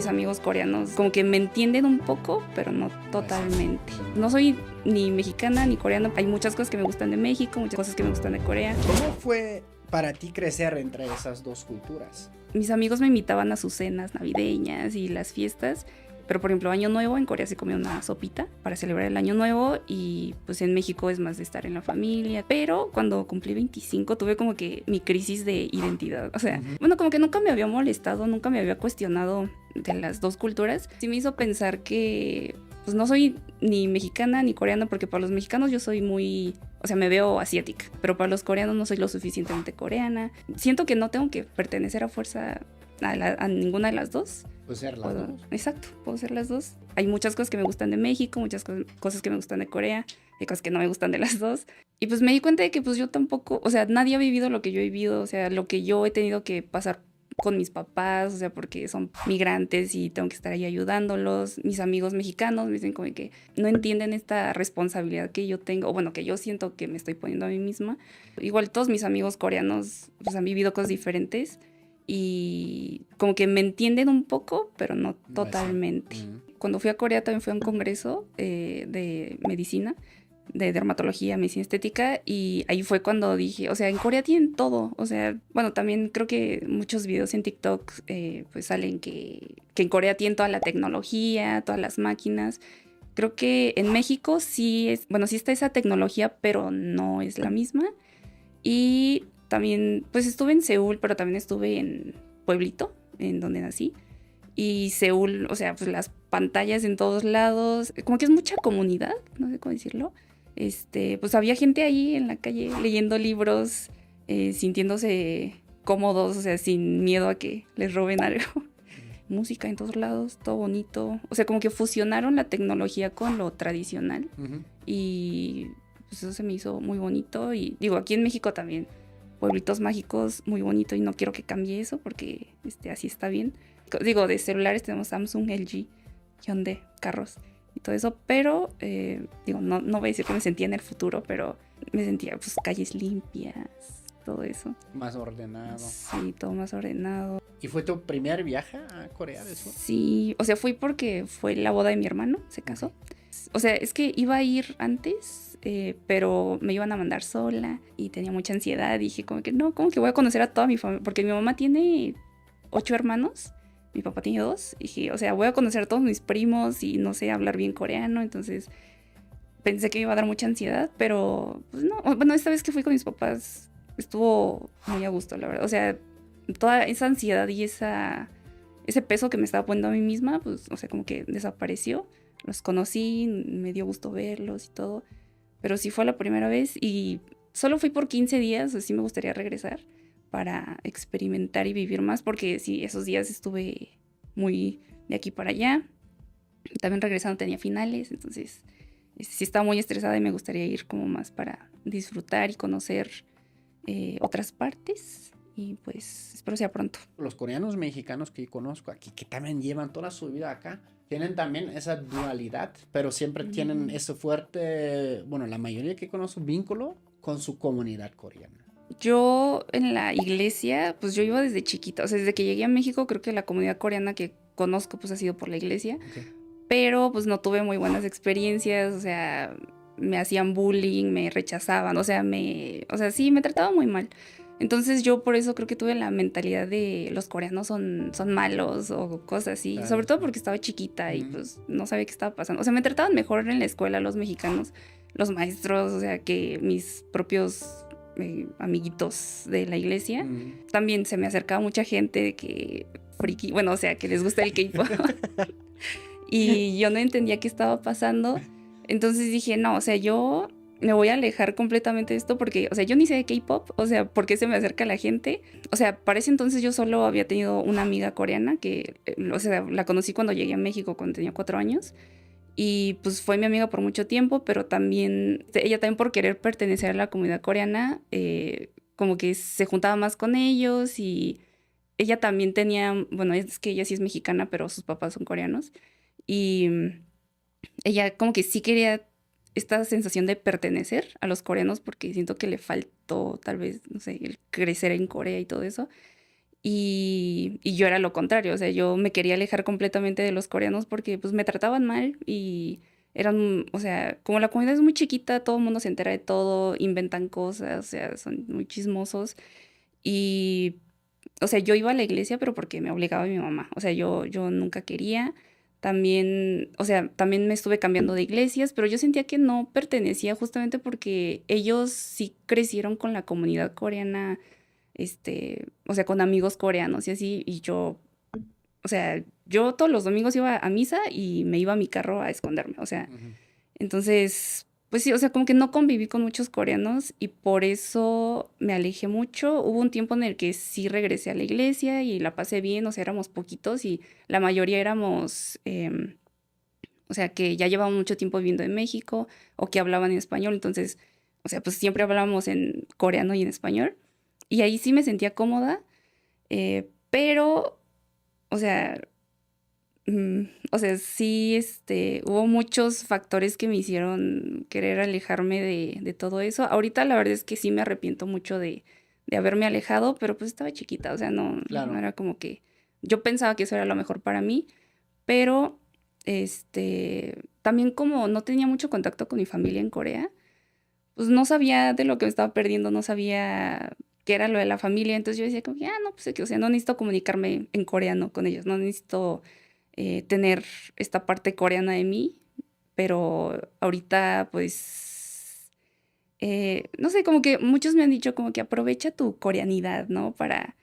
Mis amigos coreanos como que me entienden un poco, pero no totalmente. No soy ni mexicana ni coreana. Hay muchas cosas que me gustan de México, muchas cosas que me gustan de Corea. ¿Cómo fue para ti crecer entre esas dos culturas? Mis amigos me invitaban a sus cenas navideñas y las fiestas. Pero por ejemplo, Año Nuevo, en Corea se come una sopita para celebrar el Año Nuevo y pues en México es más de estar en la familia. Pero cuando cumplí 25 tuve como que mi crisis de identidad. O sea, bueno, como que nunca me había molestado, nunca me había cuestionado de las dos culturas. Sí me hizo pensar que pues no soy ni mexicana ni coreana, porque para los mexicanos yo soy muy... O sea, me veo asiática, pero para los coreanos no soy lo suficientemente coreana. Siento que no tengo que pertenecer a fuerza a ninguna de las dos. Pues ser las dos. Exacto, puedo ser las dos. Hay muchas cosas que me gustan de México, muchas cosas que me gustan de Corea, hay cosas que no me gustan de las dos. Y pues me di cuenta de que pues yo tampoco, o sea, nadie ha vivido lo que yo he vivido, o sea, lo que yo he tenido que pasar con mis papás, o sea, porque son migrantes y tengo que estar ahí ayudándolos. Mis amigos mexicanos me dicen como que no entienden esta responsabilidad que yo tengo, o bueno, que yo siento que me estoy poniendo a mí misma. Igual todos mis amigos coreanos pues han vivido cosas diferentes y como que me entienden un poco, pero no totalmente. Cuando fui a Corea también fui a un congreso de medicina, de dermatología, medicina estética, y ahí fue cuando dije, o sea, en Corea tienen todo, o sea, bueno, también creo que muchos videos en TikTok pues salen que en Corea tienen toda la tecnología, todas las máquinas. Creo que en México sí es, bueno, sí está esa tecnología, pero no es la misma. Y también, pues estuve en Seúl, pero también estuve en Pueblito, en donde nací. Y Seúl, o sea, pues las pantallas en todos lados, como que es mucha comunidad, no sé cómo decirlo. Pues había gente ahí en la calle leyendo libros, sintiéndose cómodos, o sea, sin miedo a que les roben algo. Música en todos lados, todo bonito. O sea, como que fusionaron la tecnología con lo tradicional. Y pues eso se me hizo muy bonito. Y digo, aquí en México también, pueblitos mágicos, muy bonito. Y no quiero que cambie eso porque así está bien. Digo, de celulares tenemos Samsung, LG, Hyundai, carros y todo eso. Pero, digo, no voy a decir que me sentía en el futuro, pero me sentía, pues, calles limpias, todo eso. Más ordenado. Sí, todo más ordenado. ¿Y fue tu primer viaje a Corea del Sur? Sí, o sea, fui porque fue la boda de mi hermano, se casó. O sea, es que iba a ir antes, pero me iban a mandar sola y tenía mucha ansiedad. Dije como que no, como que voy a conocer a toda mi familia, porque mi mamá tiene 8 hermanos, mi papá tiene 2. Dije, o sea, voy a conocer a todos mis primos y no sé hablar bien coreano, entonces pensé que me iba a dar mucha ansiedad, pero pues no. Bueno, esta vez que fui con mis papás estuvo muy a gusto, la verdad. O sea, toda esa ansiedad y ese peso que me estaba poniendo a mí misma, pues, o sea, como que desapareció. Los conocí, me dio gusto verlos y todo, pero sí fue la primera vez y solo fui por 15 días, así me gustaría regresar para experimentar y vivir más, porque sí, esos días estuve muy de aquí para allá. También regresando tenía finales, entonces sí estaba muy estresada y me gustaría ir como más para disfrutar y conocer otras partes. Y pues espero sea pronto. Los coreanos mexicanos que conozco aquí, que también llevan toda su vida acá, tienen también esa dualidad, pero siempre tienen ese fuerte, bueno, la mayoría que conozco, vínculo con su comunidad coreana. Yo en la iglesia, pues yo iba desde chiquita, o sea, desde que llegué a México, creo que la comunidad coreana que conozco pues ha sido por la iglesia, pero pues no tuve muy buenas experiencias, o sea, me hacían bullying, me rechazaban, o sea, sí, me trataban muy mal. Entonces yo por eso creo que tuve la mentalidad de los coreanos son malos o cosas así, sobre todo porque estaba chiquita y pues no sabía qué estaba pasando. O sea, me trataban mejor en la escuela los mexicanos, los maestros, o sea, que mis propios amiguitos de la iglesia. También se me acercaba mucha gente que friki, bueno, o sea, que les gusta el K-pop. Y yo no entendía qué estaba pasando. Entonces dije, no, o sea, yo me voy a alejar completamente de esto porque, o sea, yo ni sé de K-pop, o sea, ¿por qué se me acerca la gente? O sea, para ese entonces yo solo había tenido una amiga coreana que, o sea, la conocí cuando llegué a México cuando tenía 4 años. Y pues fue mi amiga por mucho tiempo, pero también, ella también por querer pertenecer a la comunidad coreana, como que se juntaba más con ellos y ella también tenía, bueno, es que ella sí es mexicana, pero sus papás son coreanos. Y ella como que sí quería esta sensación de pertenecer a los coreanos porque siento que le faltó tal vez, no sé, el crecer en Corea y todo eso. y yo era lo contrario, o sea, yo me quería alejar completamente de los coreanos porque pues me trataban mal y eran, o sea, como la comunidad es muy chiquita, todo el mundo se entera de todo, inventan cosas, o sea, son muy chismosos y, o sea, yo iba a la iglesia pero porque me obligaba mi mamá, o sea, yo nunca quería. También, o sea, también me estuve cambiando de iglesias, pero yo sentía que no pertenecía justamente porque ellos sí crecieron con la comunidad coreana, o sea, con amigos coreanos y así, y yo, o sea, yo todos los domingos iba a misa y me iba a mi carro a esconderme, o sea, Ujú. entonces, pues sí, o sea, como que no conviví con muchos coreanos y por eso me alejé mucho. Hubo un tiempo en el que sí regresé a la iglesia y la pasé bien, o sea, éramos poquitos y la mayoría éramos, o sea, que ya llevaban mucho tiempo viviendo en México o que hablaban en español, entonces, o sea, pues siempre hablábamos en coreano y en español. Y ahí sí me sentía cómoda, pero, o sea, o sea, sí, hubo muchos factores que me hicieron querer alejarme de todo eso. Ahorita la verdad es que sí me arrepiento mucho de haberme alejado, pero pues estaba chiquita, o sea, no Claro. era como que yo pensaba que eso era lo mejor para mí, pero también como no tenía mucho contacto con mi familia en Corea, pues no sabía de lo que me estaba perdiendo, no sabía qué era lo de la familia, entonces yo decía como que, no, pues o sea, no necesito comunicarme en coreano con ellos, no necesito tener esta parte coreana de mí, pero ahorita pues, no sé, como que muchos me han dicho como que aprovecha tu coreanidad, ¿no? Para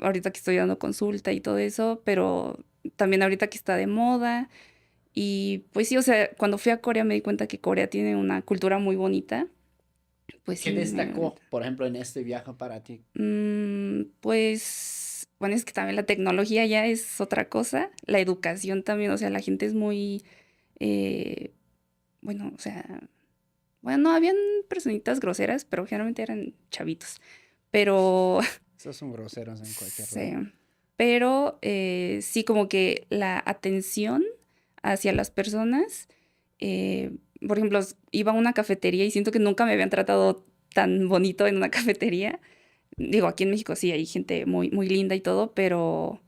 ahorita que estoy dando consulta y todo eso, pero también ahorita que está de moda. Y pues sí, o sea, cuando fui a Corea me di cuenta que Corea tiene una cultura muy bonita. Pues ¿Qué sí, destacó, por ejemplo, en este viaje para ti? pues, bueno, es que también la tecnología ya es otra cosa. La educación también, o sea, la gente es muy, eh, bueno, o sea, bueno, no, habían personitas groseras, pero generalmente eran chavitos. Pero, Esos son groseros en cualquier sí, lado. pero sí, como que la atención hacia las personas, eh, por ejemplo, iba a una cafetería y siento que nunca me habían tratado tan bonito en una cafetería. Digo, aquí en México sí hay gente muy, muy linda y todo, pero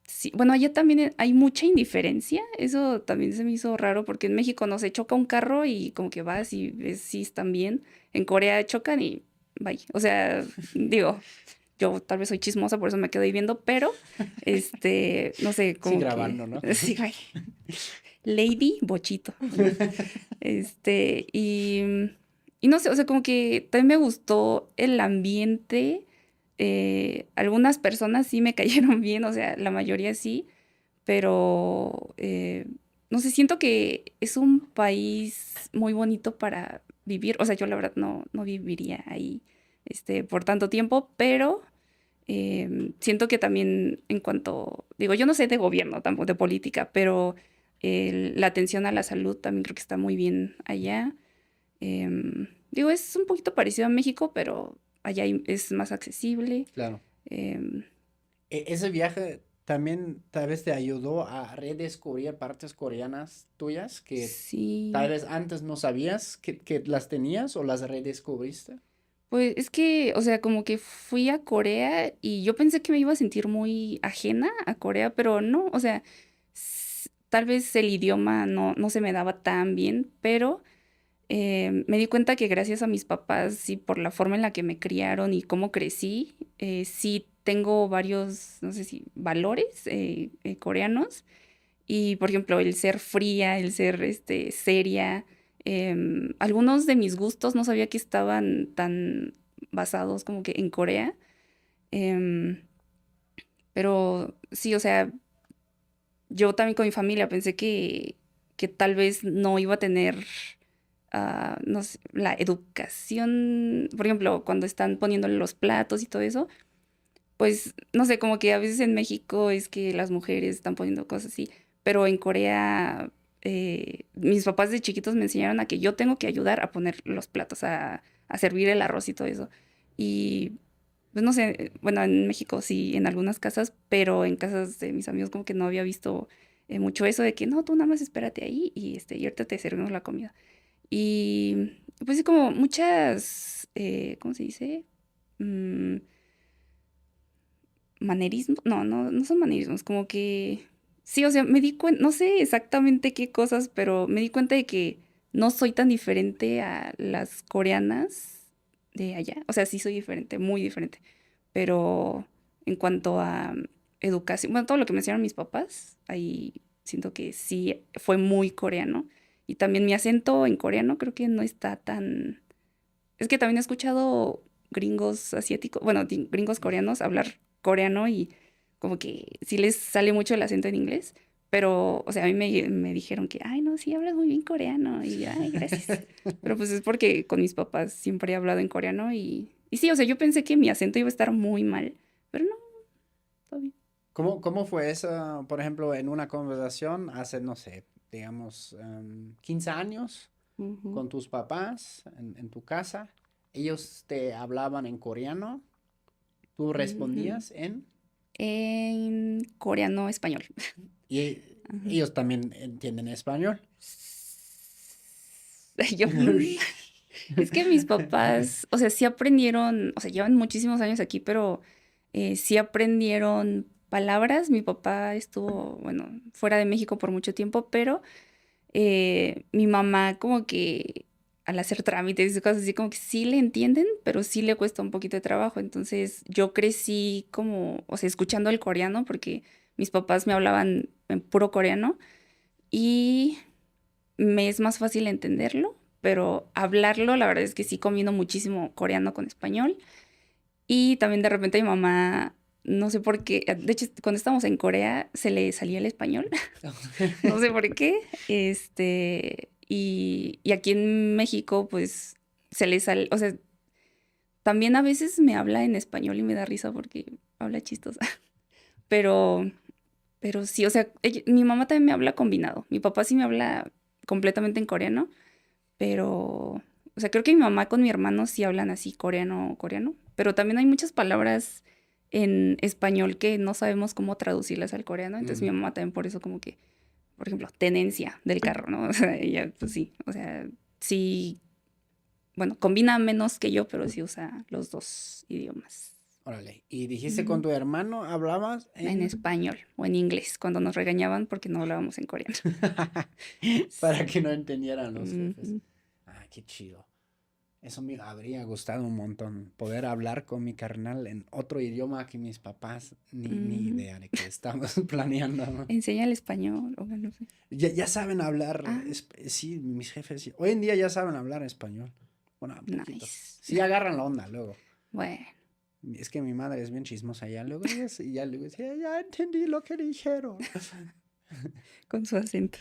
sí, bueno, allá también hay mucha indiferencia. Eso también se me hizo raro porque en México no se choca un carro y como que vas y ves si están bien. En Corea chocan y bye. O sea, digo, yo tal vez soy chismosa, por eso me quedo ahí viendo, pero no sé, Sí, como que grabando, ¿no? sí, bye. Lady Bochito. Y no sé, o sea, como que también me gustó el ambiente. Algunas personas sí me cayeron bien, o sea, la mayoría sí, pero no sé, siento que es un país muy bonito para vivir. O sea, yo la verdad no viviría ahí por tanto tiempo, pero siento que también en cuanto, digo, yo no sé de gobierno tampoco, de política, pero la atención a la salud también creo que está muy bien allá. Digo, es un poquito parecido a México, pero allá es más accesible. Claro. Em, Ese viaje también tal vez te ayudó a redescubrir partes coreanas tuyas que tal sí, vez antes no sabías que las tenías o las redescubriste. pues es que, o sea, como que fui a Corea y yo pensé que me iba a sentir muy ajena a Corea, pero no, o sea, tal vez el idioma no se me daba tan bien, pero me di cuenta que gracias a mis papás y por la forma en la que me criaron y cómo crecí, sí tengo varios, no sé si, valores coreanos. Y, por ejemplo, el ser fría, el ser seria. Algunos de mis gustos no sabía que estaban tan basados como que en Corea. em, pero sí, o sea, yo también con mi familia pensé que tal vez no iba a tener no sé, la educación, por ejemplo, cuando están poniéndole los platos y todo eso, pues no sé, como que a veces en México es que las mujeres están poniendo cosas así, pero en Corea mis papás de chiquitos me enseñaron a que yo tengo que ayudar a poner los platos, a servir el arroz y todo eso. Y pues no sé, bueno, en México sí, en algunas casas, pero en casas de mis amigos como que no había visto mucho eso de que no, tú nada más espérate ahí y ahorita te servimos la comida. Y pues sí, como muchas, ¿cómo se dice? Mm, manerismos, no son manerismos, como que, sí, o sea, me di cuenta, no sé exactamente qué cosas, pero me di cuenta de que no soy tan diferente a las coreanas de allá, o sea, sí soy diferente, muy diferente, pero en cuanto a educación, bueno, todo lo que me enseñaron mis papás, ahí siento que sí fue muy coreano, y también mi acento en coreano creo que no está tan... Es que también he escuchado gringos asiáticos, bueno, gringos coreanos hablar coreano y como que sí les sale mucho el acento en inglés, pero, o sea, a mí me dijeron que, ay, no, sí hablas muy bien coreano y yo, ay, gracias. Pero pues es porque con mis papás siempre he hablado en coreano y sí, o sea, yo pensé que mi acento iba a estar muy mal, pero no, todo bien. ¿Cómo fue eso, por ejemplo, en una conversación hace, no sé, digamos, 15 años Ujú, con tus papás en tu casa? Ellos te hablaban en coreano, tú ujú. respondías en... En coreano español. Y Ajá. ellos también entienden español. Yo, es que mis papás, o sea, sí aprendieron, o sea, llevan muchísimos años aquí, pero sí aprendieron palabras. Mi papá estuvo, bueno, fuera de México por mucho tiempo, pero mi mamá como que al hacer trámites y cosas así, como que sí le entienden, pero sí le cuesta un poquito de trabajo. Entonces yo crecí como, o sea, escuchando el coreano, porque mis papás me hablaban en puro coreano y me es más fácil entenderlo, pero hablarlo, la verdad es que sí combino muchísimo coreano con español. Y también de repente mi mamá, no sé por qué, de hecho, cuando estábamos en Corea se le salía el español, no sé por qué. Y aquí en México, pues se le sale, o sea, también a veces me habla en español y me da risa porque habla chistosa. Pero, pero sí, o sea, mi mamá también me habla combinado. Mi papá sí me habla completamente en coreano. Pero, o sea, creo que mi mamá con mi hermano sí hablan así coreano, coreano, pero también hay muchas palabras en español que no sabemos cómo traducirlas al coreano, entonces mi Mm. mamá también por eso como que, por ejemplo, tenencia del carro, ¿no? O sea, ella, pues sí, o sea, sí, bueno, combina menos que yo, pero sí usa los dos idiomas. Órale. ¿Y dijiste con Ujú. tu hermano hablabas En en... español o en inglés, cuando nos regañaban porque no hablábamos en coreano. para que no entendieran los jefes? Ujú, Ah, qué chido. Eso me habría gustado un montón, poder hablar con mi carnal en otro idioma que mis papás ni ujú. idea de que estamos planeando, ¿no? Enseña el español, o no sé. Ya saben hablar, Ah, sí, mis jefes, sí. Hoy en día ya saben hablar español. Bueno, un poquito. nice. Sí agarran la onda luego. Bueno, Es que mi madre es bien chismosa, ya luego, y ya luego decía, ya entendí lo que dijeron. con su acento.